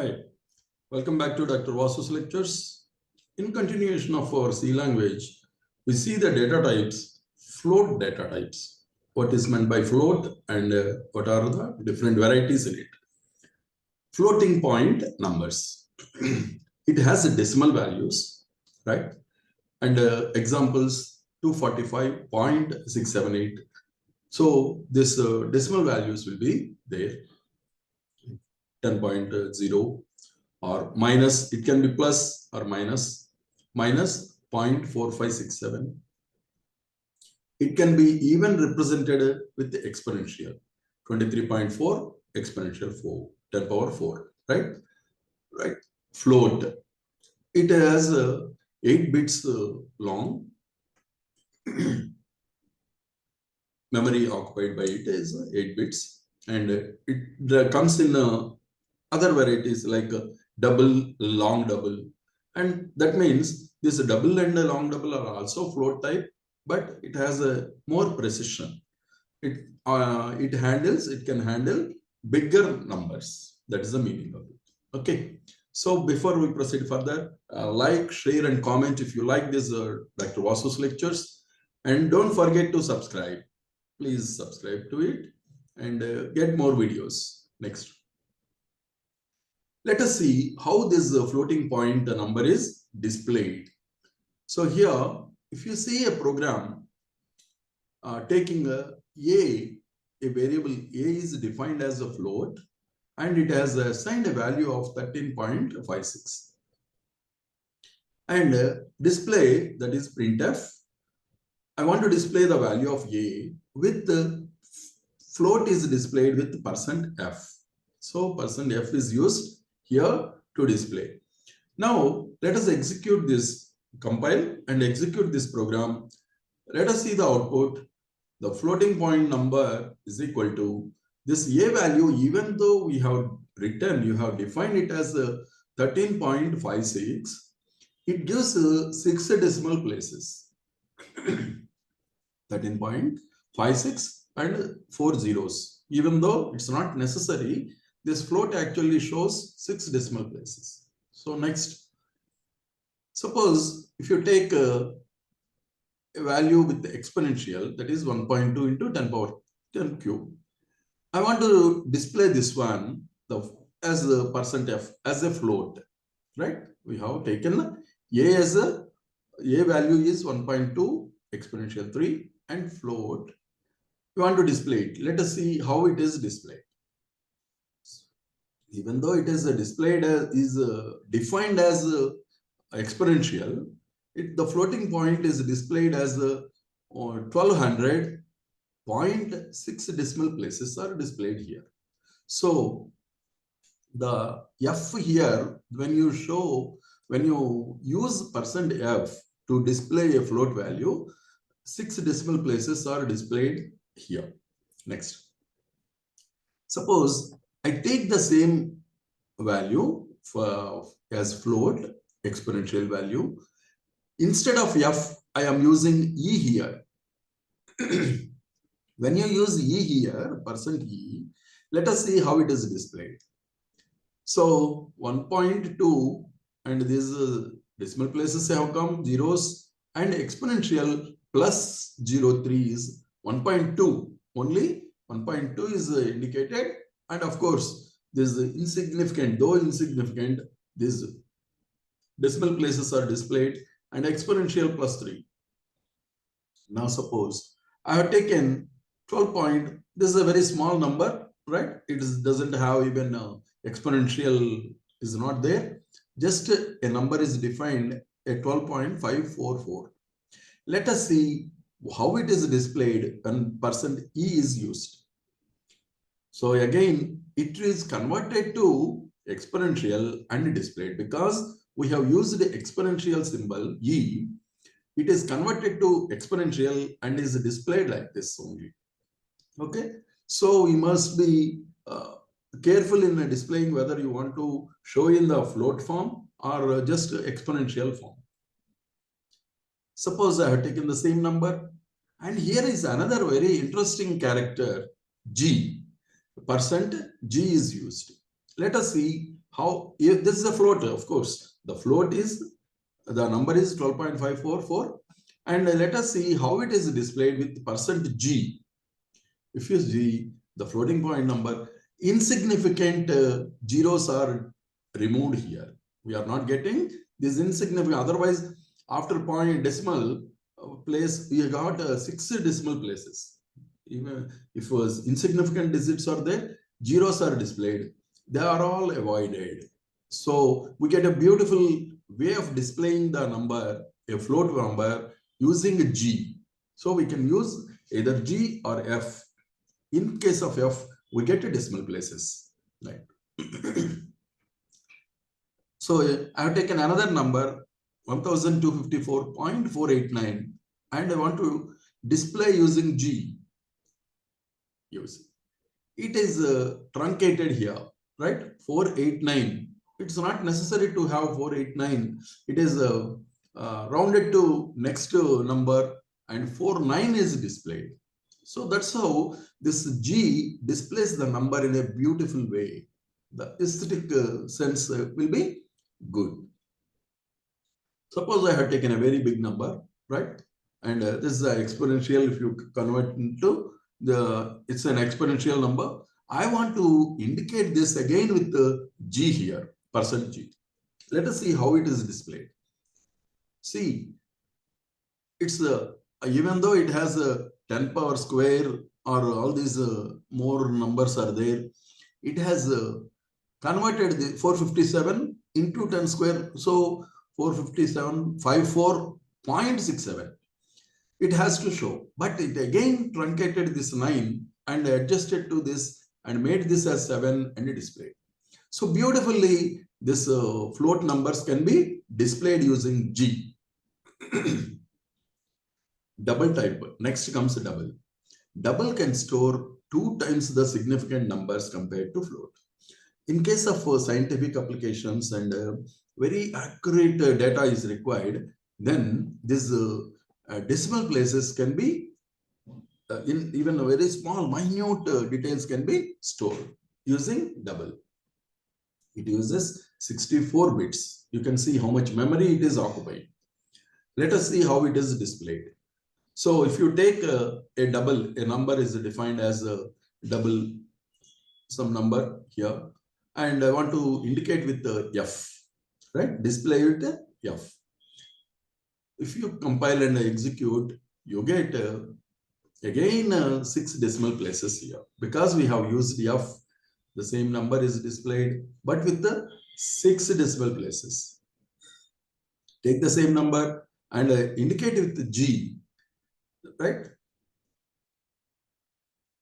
Hi, welcome back to Dr. Vasu's lectures. In continuation of our C language, we see the data types, float data types. What is meant by float and what are the different varieties in it. Floating point numbers. It has decimal values, right? And examples 245.678. So this decimal values will be there. 10.0 or minus, it can be plus or minus 0.4567. It can be even represented with the exponential 23.4 exponential 4 10 power 4, right? Float, it has 8 bits long. Memory occupied by it is 8 bits, and it comes in other varieties like double, long double, and that means this double and long double are also float type, but it has a more precision. It can handle bigger numbers. That is the meaning of it. Okay. So before we proceed further, like, share, and comment if you like this Dr. Vasu's lectures, and don't forget to subscribe. Please subscribe to it and get more videos. Next. Let us see how this floating point number is displayed. So here, if you see a program taking a variable A is defined as a float, and it has assigned a value of 13.56. And display, that is printf, I want to display the value of A with the float is displayed with %f. So %f is used here to display. Now let us execute this, compile and execute this program. Let us see the output. The floating point number is equal to this A value, even though we have written, you have defined it as 13.56, it gives 6 decimal places. 13.56 and 4 zeros. Even though it's not necessary, this float actually shows 6 decimal places. So next, suppose if you take a value with the exponential, that is 1.2 into 10 power 10 cube. I want to display this one as a %f, as a float, right? We have taken A as A value is 1.2 exponential 3 and float. We want to display it. Let us see how it is displayed. Even though it is displayed as defined as exponential, the floating point is displayed as 1200.6 decimal places are displayed here. So the f here, when you use %f to display a float value, 6 decimal places are displayed here. Next, suppose I take the same value as float, exponential value. Instead of f, I am using e here. When you use e here, %e, let us see how it is displayed. So 1.2 and these decimal places have come, zeros, and exponential plus 0.3 is 1.2. Only 1.2 is indicated, and of course this insignificant, though insignificant, these decimal places are displayed, and exponential plus 3. Now suppose I have taken 12. This is a very small number, right? It doesn't have even exponential is not there. Just a number is defined at 12.544. Let us see how it is displayed when %e is used. So again, it is converted to exponential and displayed because we have used the exponential symbol e. It is converted to exponential and is displayed like this only. Okay, so we must be careful in displaying whether you want to show in the float form or just exponential form. Suppose I have taken the same number, and here is another very interesting character, g. %g is used. Let us see how, if this is a float, of course, the float is, the number is 12.544. And let us see how it is displayed with %G. If you see the floating point number, insignificant zeros are removed here. We are not getting this insignificant. Otherwise, after point decimal place, we got 6 decimal places. Even if insignificant digits are there, zeros are displayed. They are all avoided. So we get a beautiful way of displaying the number, a float number, using G. So we can use either G or F. In case of F, we get decimal places, right? So I have taken another number, 1254.489, and I want to display using G. Use it is truncated here, right? 489. It's not necessary to have 489. It is rounded to next number, and 49 is displayed. So that's how this G displays the number in a beautiful way. The aesthetic sense will be good. Suppose I have taken a very big number, right? And this is an exponential. If you convert into it's an exponential number. I want to indicate this again with the G here, %G. Let us see how it is displayed. See, it's even though it has a 10 power square or all these more numbers are there, it has converted the 457 into 10 square. So 457, 54.67. It has to show, but it again truncated this 9 and adjusted to this and made this as 7 and displayed. So beautifully, this float numbers can be displayed using G. Double type. Next comes double. Double can store 2 times the significant numbers compared to float. In case of scientific applications and very accurate data is required, then this decimal places can be in even a very small minute details can be stored using double. It uses 64 bits. You can see how much memory it is occupying. Let us see how it is displayed. So if you take a double, a number is defined as a double some number here, and I want to indicate with the F, right? Display it F. If you compile and execute, you get again 6 decimal places here. Because we have used F, the same number is displayed, but with the 6 decimal places. Take the same number and indicate with the G, right?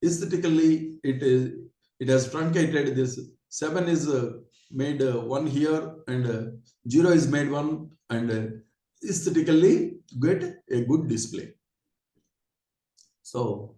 Aesthetically, it has truncated this. 7 is made 1 here, and 0 is made 1, and aesthetically get a good display. So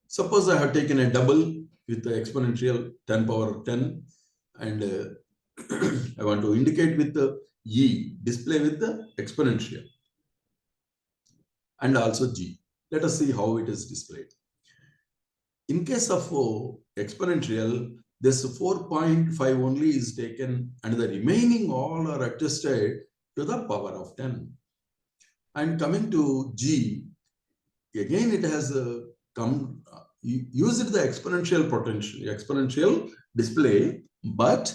suppose I have taken a double with the exponential 10 power 10, and I want to indicate with the E, display with the exponential, and also G. Let us see how it is displayed. In case of exponential, this 4.5 only is taken, and the remaining all are adjusted to the power of 10. And coming to G, again it has used the exponential potential, exponential display, but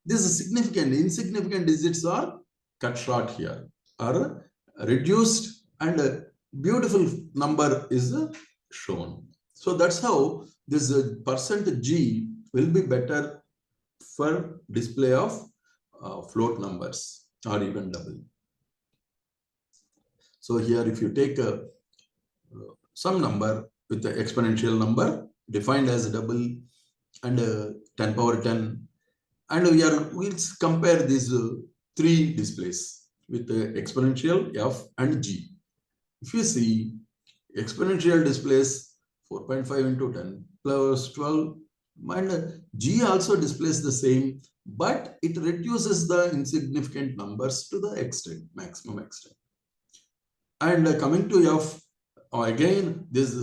this is significant, insignificant digits are cut short here, are reduced, and a beautiful number is shown. So that's how this %G will be better for display of float numbers or even double. So here, if you take some number with the exponential number defined as double and 10 power 10, and we'll compare these 3 displays with the exponential F and G. If you see, exponential displays 4.5 into 10 plus 12, and G also displays the same, but it reduces the insignificant numbers to the extent, maximum extent. And coming to F, again, this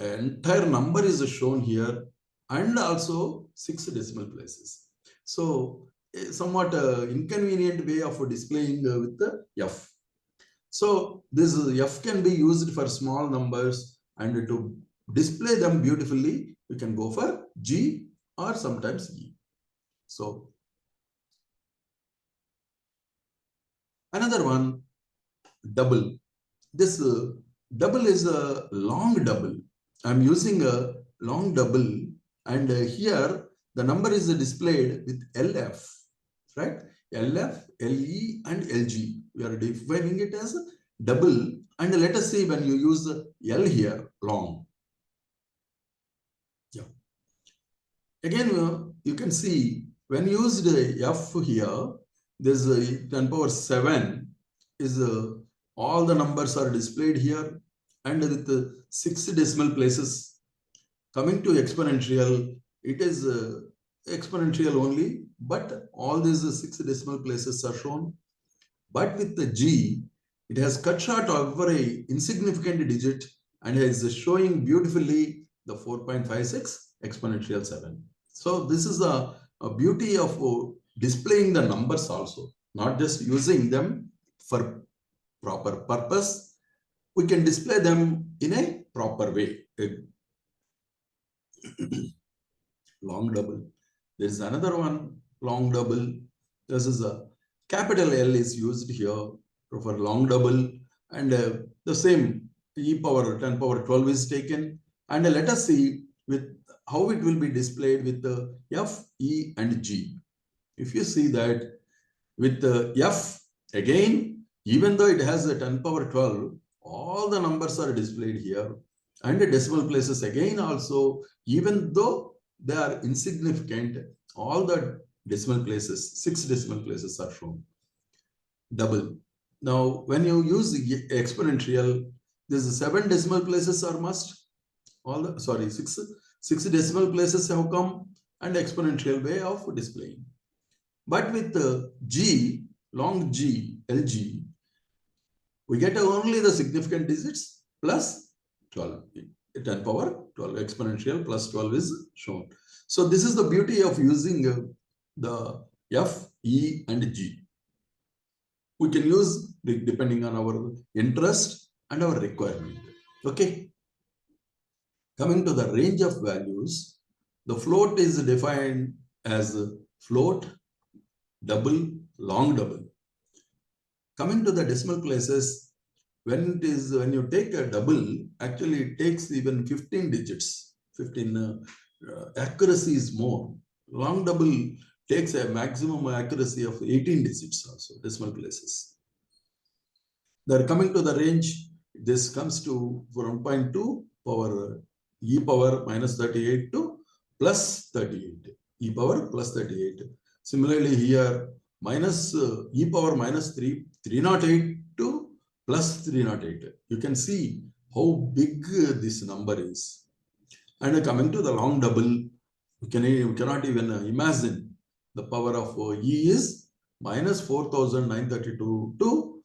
entire number is shown here, and also 6 decimal places. So somewhat inconvenient way of displaying with the F. So this F can be used for small numbers, and to display them beautifully, you can go for G or sometimes E. So another one, double. This double is a long double. I'm using a long double, and here the number is displayed with LF, right? LF, LE, and LG. We are defining it as a double. And let us see when you use L here, long. Yeah. Again, you can see when used F here, this 10 power 7 is all the numbers are displayed here, and with 6 decimal places. Coming to exponential, it is exponential only, but all these 6 decimal places are shown. But with the G, it has cut short every insignificant digit and is showing beautifully the 4.56 exponential 7. So this is a beauty of displaying the numbers also, not just using them for proper purpose. We can display them in a proper way. Long double. There is another one, long double. This is a capital L is used here for long double, and the same e power 10 power 12 is taken. And let us see with how it will be displayed with the F, E, and G. If you see that with the F, again, even though it has a 10 power 12, all the numbers are displayed here. And the decimal places again also, even though they are insignificant, all the decimal places, 6 decimal places are shown. Double. Now, when you use the exponential, these 7 decimal places are must. All the, sorry, 6 decimal places have come, and exponential way of displaying. But with the G, long G, LG, we get only the significant digits plus 12. 10 power 12 exponential plus 12 is shown. So this is the beauty of using the F, E, and G. We can use depending on our interest and our requirement. Okay. Coming to the range of values, the float is defined as float, double, long double. Coming to the decimal places, when you take a double, actually it takes even 15 digits. 15 accuracy is more. Long double takes a maximum accuracy of 18 digits also, decimal places. They're coming to the range. This comes to 1.2 power e power minus 38 to plus 38. E power plus 38. Similarly here, minus e power minus 308 to plus 308. You can see how big this number is. And coming to the long double, you cannot even imagine the power of E is minus 4,932 to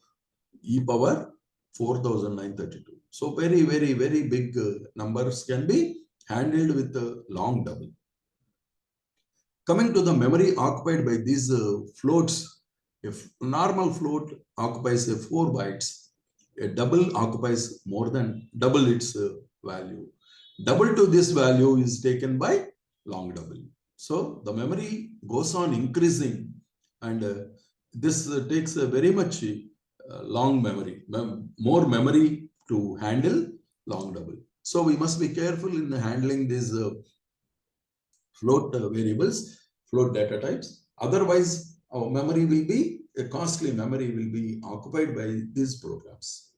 e power 4,932. So very, very, very big numbers can be handled with the long double. Coming to the memory occupied by these floats, if normal float occupies 4 bytes, a double occupies more than double its value. Double to this value is taken by long double. So the memory goes on increasing, and this takes a very much long memory, more memory to handle long double. So we must be careful in handling these float variables, float data types. Otherwise, our memory will be, a costly memory will be occupied by these programs.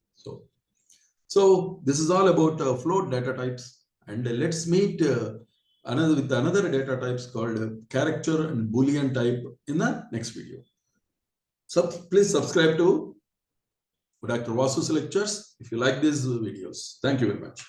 So this is all about float data types. And let's meet with another data types called character and Boolean type in the next video. So please subscribe to Dr. Vasu's lectures if you like these videos. Thank you very much.